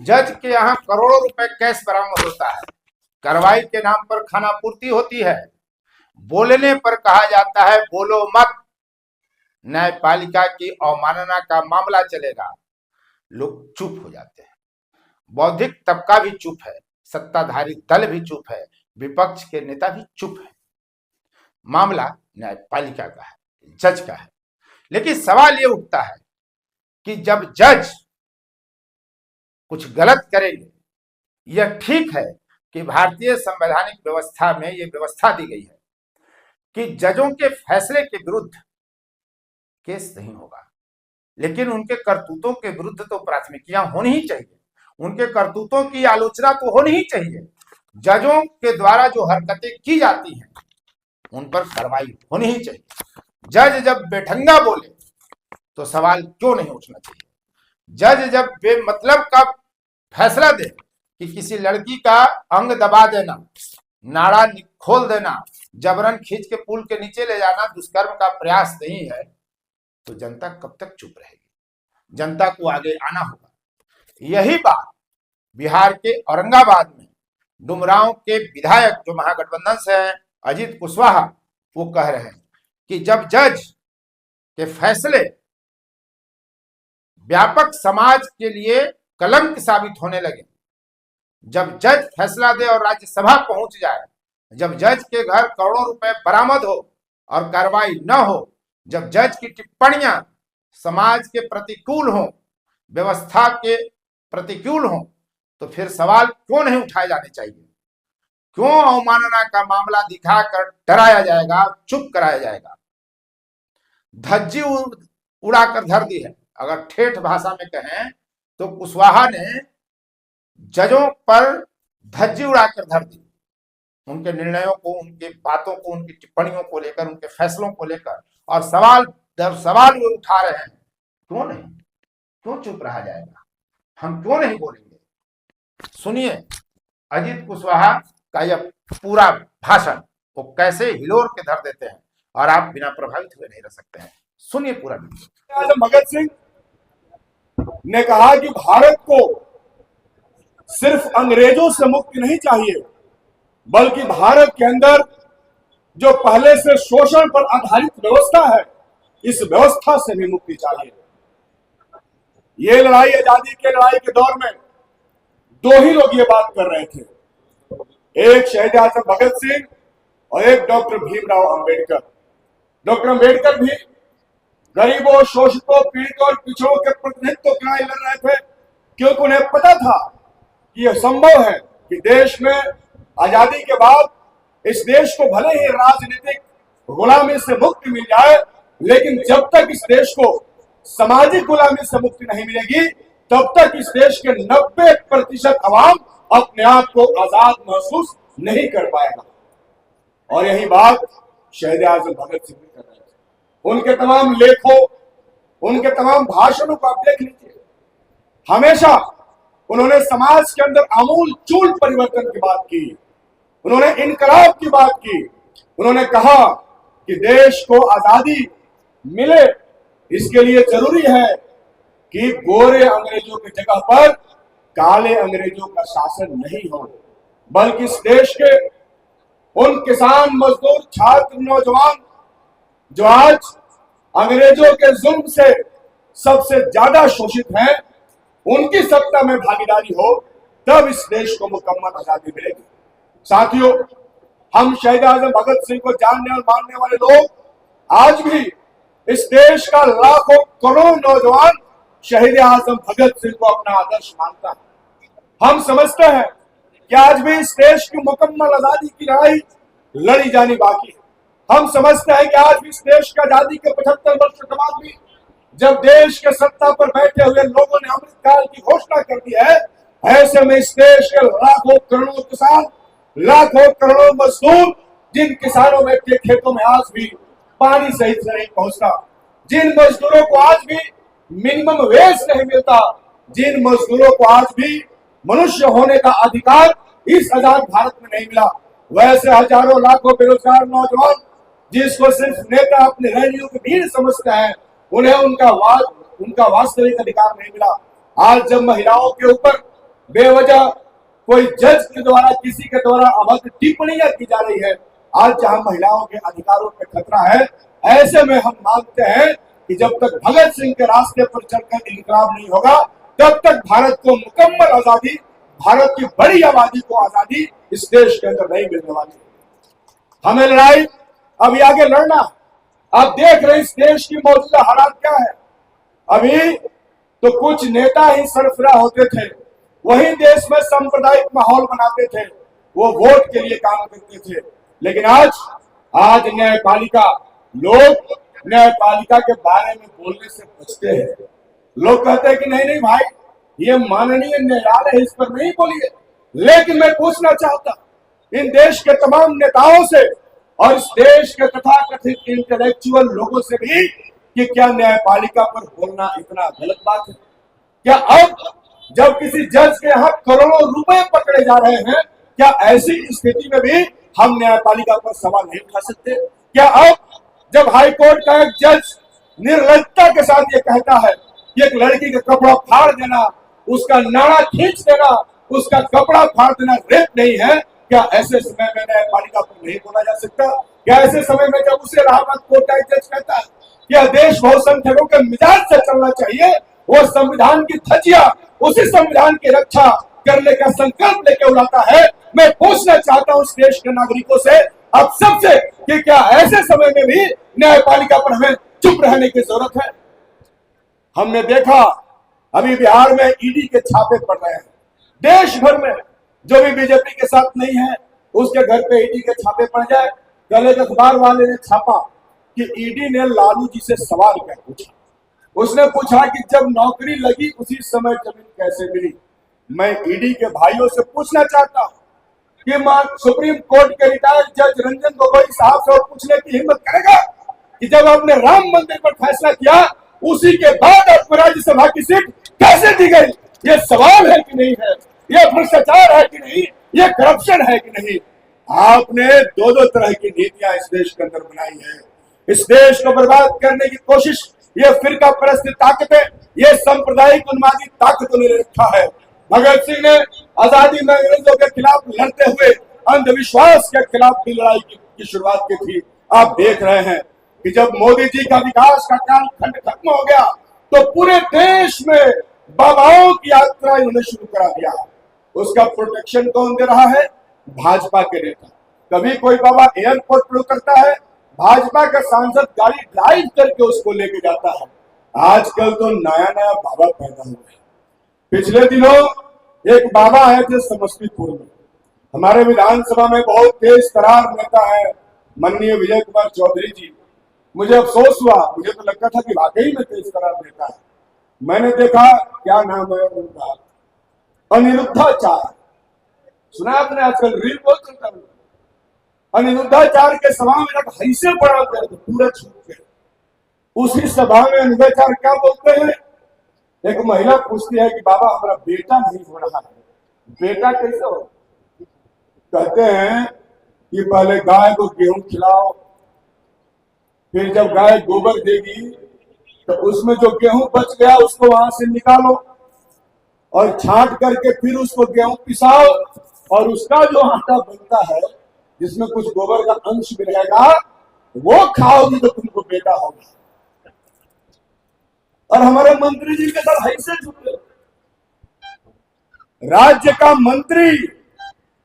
जज के यहाँ करोड़ों रुपए कैश बरामद होता है, कार्रवाई के नाम पर खानापूर्ति होती है, बोलने पर कहा जाता है बोलो मत, न्यायपालिका की अवमानना का मामला चलेगा, लोग चुप हो जाते हैं। बौद्धिक तबका भी चुप है, सत्ताधारी दल भी चुप है, विपक्ष के नेता भी चुप है। मामला न्यायपालिका का है, जज का है। लेकिन सवाल ये उठता है कि जब जज कुछ गलत करेंगे, यह ठीक है कि भारतीय संवैधानिक व्यवस्था में यह व्यवस्था दी गई है कि जजों के फैसले के विरुद्ध केस नहीं होगा, लेकिन उनके करतूतों के विरुद्ध तो प्राथमिकियां होनी ही चाहिए, उनके करतूतों की आलोचना तो होनी ही चाहिए। जजों के द्वारा जो हरकतें की जाती हैं उन पर कार्रवाई होनी ही चाहिए। जज जब बेढंगा बोले तो सवाल क्यों नहीं उठना चाहिए? जज जब बेमतलब का फैसला दे कि किसी लड़की का अंग दबा देना, नाड़ा खोल देना, जबरन खींच के पुल के नीचे ले जाना दुष्कर्म का प्रयास नहीं है, तो जनता कब तक चुप रहेगी? जनता को आगे आना होगा। यही बात बिहार के औरंगाबाद में डुमरांव के विधायक जो महागठबंधन से हैं, अजीत कुशवाहा, वो कह रहे हैं कि जब जज के फैसले व्यापक समाज के लिए कलंक साबित होने लगे, जब जज फैसला दे और राज्यसभा पहुंच जाए, जब जज के घर करोड़ों रुपए बरामद हो और कार्रवाई न हो, जब जज की टिप्पणियां समाज के प्रतिकूल हो, व्यवस्था के प्रतिकूल हो, तो फिर सवाल क्यों नहीं उठाए जाने चाहिए? क्यों अवमानना का मामला दिखाकर डराया जाएगा, चुप कराया जाएगा? धज्जी उड़ाकर धर दी है। अगर ठेठ भाषा में कहें तो कुशवाहा ने जजों पर धज्जी उड़ाकर धर दी, उनके निर्णयों को, उनकी बातों को, उनकी टिप्पणियों को लेकर, उनके फैसलों को लेकर, और सवाल दर सवाल वे उठा रहे हैं। क्यों नहीं? क्यों चुप रहा जाएगा? हम क्यों नहीं बोलेंगे? सुनिए अजीत कुशवाहा का यह पूरा भाषण, वो कैसे हिलोर के धर देते हैं और आप बिना प्रभावित हुए नहीं रह सकते हैं। सुनिए पूरा वीडियो। भगत सिंह ने कहा कि भारत को सिर्फ अंग्रेजों से मुक्ति नहीं चाहिए, बल्कि भारत के अंदर जो पहले से शोषण पर आधारित व्यवस्था है, इस व्यवस्था से भी मुक्ति चाहिए। ये लड़ाई, आजादी के लड़ाई के दौर में दो ही लोग ये बात कर रहे थे, एक शहीद आजम भगत सिंह और एक डॉक्टर भीमराव अंबेडकर। डॉक्टर अंबेडकर भी गरीबों, शोषितों, पीड़ितों और पिछड़ों के प्रतिनिधित्व के लिए लड़ रहे थे, क्योंकि उन्हें पता था कि यह संभव है कि देश में आजादी के बाद इस देश को भले ही राजनीतिक गुलामी से मुक्ति मिल जाए, लेकिन जब तक इस देश को सामाजिक गुलामी से मुक्ति नहीं मिलेगी, तब तक इस देश के 90% अवाम अपने आप को आजाद महसूस नहीं कर पाएगा। और यही बात शहीद आजम भगत सिंह कर रहे थे। उनके तमाम लेखों, उनके तमाम भाषणों को आप देख लीजिए, हमेशा उन्होंने समाज के अंदर आमूल चूल परिवर्तन की बात की, उन्होंने इनकलाब की बात की। उन्होंने कहा कि देश को आजादी मिले, इसके लिए जरूरी है कि गोरे अंग्रेजों की जगह पर काले अंग्रेजों का शासन नहीं हो, बल्कि इस देश के उन किसान, मजदूर, छात्र, नौजवान जो आज अंग्रेजों के जुल्म से सबसे ज्यादा शोषित हैं, उनकी सत्ता में भागीदारी हो, तब इस देश को मुकम्मल आजादी मिलेगी। साथियों, हम शहीद आजम भगत सिंह को जानने और मानने वाले लोग आज भी इस देश का लाखों करोड़ नौजवान शहीद आजम भगत सिंह को अपना आदर्श मानता है। हम समझते हैं कि आज भी इस देश की मुकम्मल आजादी की लड़ाई लड़ी जानी बाकी है। हम समझते हैं कि आज भी इस देश की आजादी के 75 वर्ष के बाद भी जब देश के सत्ता पर बैठे हुए लोगों ने अमृतकाल की घोषणा कर दी है, ऐसे में इस देश के लाखों करोड़ों किसान, लाखों करोड़ों मजदूर, जिन किसानों में के खेतों में आज भी पानी सही से नहीं पहुंचता, जिन मजदूरों को आज भी मिनिमम वेज नहीं मिलता, जिन मजदूरों को आज भी मनुष्य होने का अधिकार इस आजाद भारत में नहीं मिला, वैसे हजारों लाखों बेरोजगार नौजवान जिसको सिर्फ नेता अपनी रैलियों की भीड़ समझते हैं, उन्हें उनका वास्तविक अधिकार नहीं मिला। आज जब महिलाओं के ऊपर बेवजह कोई जज के द्वारा, किसी के द्वारा अभद्र टिप्पणियां की जा रही है। आज जहां महिलाओं के अधिकारों पे खतरा है, ऐसे में हम मानते हैं कि जब तक भगत सिंह के रास्ते पर चलकर इनकलाब नहीं होगा, तब तक भारत को मुकम्मल आजादी, भारत की बड़ी आबादी को आजादी इस देश के अंदर नहीं मिलने वाली। हमें लड़ाई अभी आगे लड़ना। आप देख रहे हैं इस देश की मौजूदा हालात क्या है। अभी तो कुछ नेता ही सरफराह होते थे, वही देश में सांप्रदायिक माहौल बनाते थे, वो वोट के लिए काम करते थे। लेकिन आज न्यायपालिका, लोग न्यायपालिका के बारे में बोलने से बचते हैं। लोग कहते हैं कि नहीं नहीं भाई, ये माननीय न्यायालय है, इस पर नहीं बोलिए। लेकिन मैं पूछना चाहता इन देश के तमाम नेताओं से और इस देश के तथाकथित इंटेलेक्चुअल लोगों से भी कि क्या न्यायपालिका पर बोलना इतना गलत बात है? क्या अब जब किसी जज के यहाँ करोड़ों रुपए पकड़े जा रहे हैं, क्या ऐसी स्थिति में भी हम न्यायपालिका पर सवाल नहीं उठा सकते? क्या अब जब हाई कोर्ट का एक जज निर्लजता के साथ ये कहता है कि एक लड़की का कपड़ा फाड़ देना, उसका नाड़ा खींच देना, उसका कपड़ा फाड़ देना रेप नहीं है, क्या ऐसे समय में न्यायपालिका पर नहीं बोला जा सकता? क्या ऐसे समय में जब उसे इलाहाबाद कोर्ट का जज कहता है कि देश बहुसंख्यकों के मिजाज से चलना चाहिए, वो संविधान की धज्जियां, उसी संविधान की रक्षा करने का संकल्प लेके उड़ाता है। मैं पूछना चाहता हूं इस देश के नागरिकों से, अब सबसे, कि क्या ऐसे समय में भी न्यायपालिका पर हमें चुप रहने की जरूरत है? हमने देखा अभी बिहार में ईडी के छापे पड़ रहे हैं। देश भर में जो भी बीजेपी के साथ नहीं है, उसके घर पे ईडी के छापे पड़ जाए। कल एक अखबार वाले ने छापा कि ईडी ने लालू जी से सवाल क्या पूछा। उसने पूछा कि जब नौकरी लगी उसी समय जमीन कैसे मिली। मैं ईडी के भाइयों से पूछना चाहता हूं कि सुप्रीम कोर्ट के रिटायर्ड जज रंजन गोगोई साहब से पूछने की हिम्मत करेगा कि जब आपने राम मंदिर पर फैसला किया, उसी के बाद आपको राज्यसभा की सीट कैसे दी गई? ये सवाल है कि नहीं है? ये भ्रष्टाचार है कि नहीं? ये करप्शन है कि नहीं? आपने दो तरह की नीतियां इस देश के अंदर बनाई है। इस देश को बर्बाद करने की कोशिश ये फिरका परस्त ताकतें, ये सांप्रदायिक उन्मादी ताकतों ने रखा है। भगत सिंह ने आजादी में अंग्रेजों के खिलाफ लड़ते हुए अंधविश्वास के खिलाफ भी लड़ाई की शुरुआत की थी। आप देख रहे हैं कि जब मोदी जी का विकास का कालखंड खत्म हो गया, तो पूरे देश में बाबाओं की यात्रा इन्होंने शुरू करा दिया। उसका प्रोटेक्शन कौन दे रहा है? भाजपा के नेता। कभी कोई बाबा एयरपोर्ट पर उतरता है, भाजपा का सांसद गाड़ी ड्राइव करके उसको लेके जाता है। आजकल तो नया नया बाबा पैदा हुआ है। पिछले दिनों एक बाबा आए थे समस्तीपुर में। हमारे विधानसभा में बहुत तेज तरार नेता है माननीय विजय कुमार चौधरी जी। मुझे अफसोस हुआ, मुझे तो लगता था कि वाकई में तेज तरार नेता है। मैंने देखा, क्या नाम है उनका, अनिरुद्धाचार्य। सुना आपने? आजकल रील बहुत चलता है। अनिरुद्धाचार्य के सभा में जब ऐसे बड़ा तो पूरा छूट गया। उसी सभा में अनिरुद्धाचार्य क्या बोलते हैं? एक महिला पूछती है कि बाबा हमारा बेटा नहीं हो रहा है। बेटा कैसे हो? कहते हैं कि पहले गाय को गेहूं खिलाओ, फिर जब गाय गोबर देगी तो उसमें जो गेहूं बच गया उसको वहां से निकालो और छांट करके फिर उसको गेहूं पिसाओ, और उसका जो आटा बनता है जिसमें कुछ गोबर का अंश भी रहेगा, वो खाओगी तो तुमको बेटा होगा। और हमारे मंत्री जी के साथ ऐसे जुटे। राज्य का मंत्री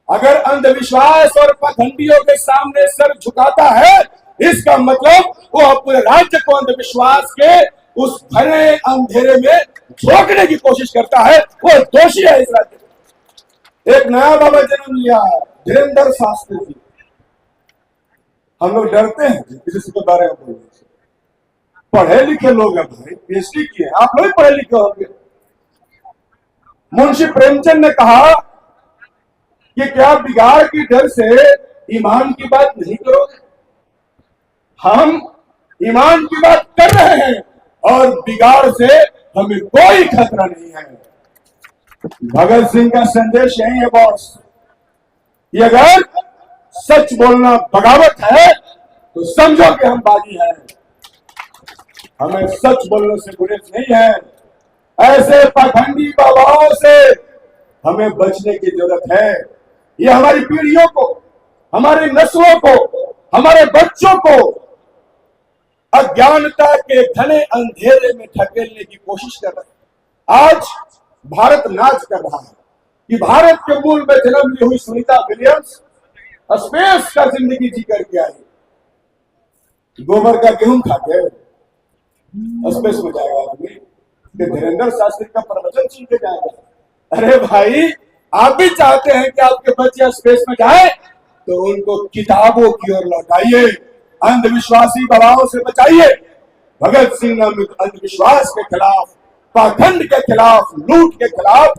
अगर अंधविश्वास और पाखंडियों के सामने सर झुकाता है, इसका मतलब वो पूरे राज्य को अंधविश्वास के उस घने अंधेरे में झोंकने की कोशिश करता है। वो दोषी है इस राज्य में। एक नया बाबा जन्म लिया है, धीरेन्द्र शास्त्री जी। हम लोग डरते हैं किसी के बारे में बोलने से। पढ़े लिखे लोग हैं भाई, पीएचडी किए, आप लोग पढ़े लिखे होंगे। मुंशी प्रेमचंद ने कहा कि क्या बिगाड़ की डर से ईमान की बात नहीं करोगे? हम ईमान की बात कर रहे हैं और बिगाड़ से हमें कोई खतरा नहीं है। भगत सिंह का संदेश यही है बॉस, कि अगर सच बोलना बगावत है तो समझो कि हम बागी हैं। हमें सच बोलने से गुरेज नहीं है। ऐसे पाखंडी बाबाओं से हमें बचने की जरूरत है। ये हमारी पीढ़ियों को, हमारी नस्लों को, हमारे बच्चों को अज्ञानता के घने अंधेरे में ढकेलने की कोशिश कर रहे हैं। आज भारत नाच कर रहा है कि भारत के मूल में जन्म ली हुई सुनीता विलियम्स स्पेस का जिंदगी जी करके आई। गोबर का गेहूं खा के स्पेस में जाएगा आदमी कि धीरेन्द्र शास्त्री का प्रवचन सुन के जाएगा? अरे भाई, आप भी चाहते हैं कि आपके बच्चे स्पेस में जाए तो उनको किताबों की ओर लौटाइए, अंधविश्वासी दवाओं से बचाइए। भगत सिंह ने अंधविश्वास के खिलाफ, पाखंड के खिलाफ, लूट के खिलाफ,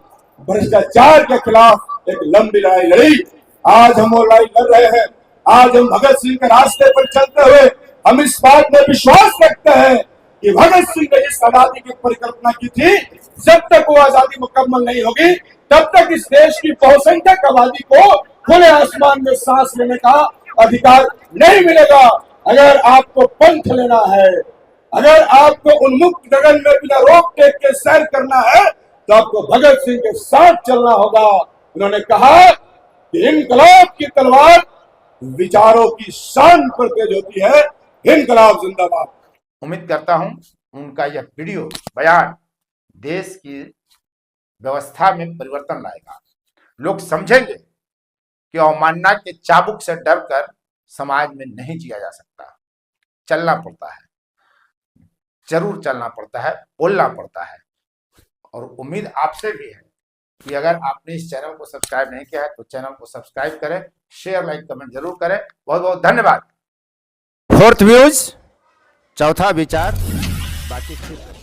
भ्रष्टाचार के खिलाफ एक लंबी लड़ाई लड़ी। आज हम वो लड़ाई लड़ रहे हैं। आज हम भगत सिंह के रास्ते पर चलते हुए हम इस बात में विश्वास रखते हैं कि भगत सिंह ने जिस आजादी की परिकल्पना की थी, जब तक वो आजादी मुकम्मल नहीं होगी तब तक इस देश की बहुसंख्यक आबादी को खुले आसमान में सांस लेने का अधिकार नहीं मिलेगा। अगर आपको पंथ लेना है, अगर आपको उन्मुक्त गगन में बिना रोक टेक के सैर करना है, तो आपको भगत सिंह के साथ चलना होगा। उन्होंने कहा कि इनकलाब की तलवार विचारों की शान पर तेज होती है। इनकलाब जिंदाबाद। उम्मीद करता हूं उनका यह वीडियो बयान देश की व्यवस्था में परिवर्तन लाएगा। लोग समझेंगे कि अवमानना के चाबुक से डरकर समाज में नहीं जिया जा सकता। चलना पड़ता है, जरूर चलना पड़ता है, बोलना पड़ता है। और उम्मीद आपसे भी है कि अगर आपने इस चैनल को सब्सक्राइब नहीं किया है तो चैनल को सब्सक्राइब करें, शेयर, लाइक, कमेंट जरूर करें। बहुत बहुत धन्यवाद। फोर्थ व्यूज, चौथा विचार, बाकी फिर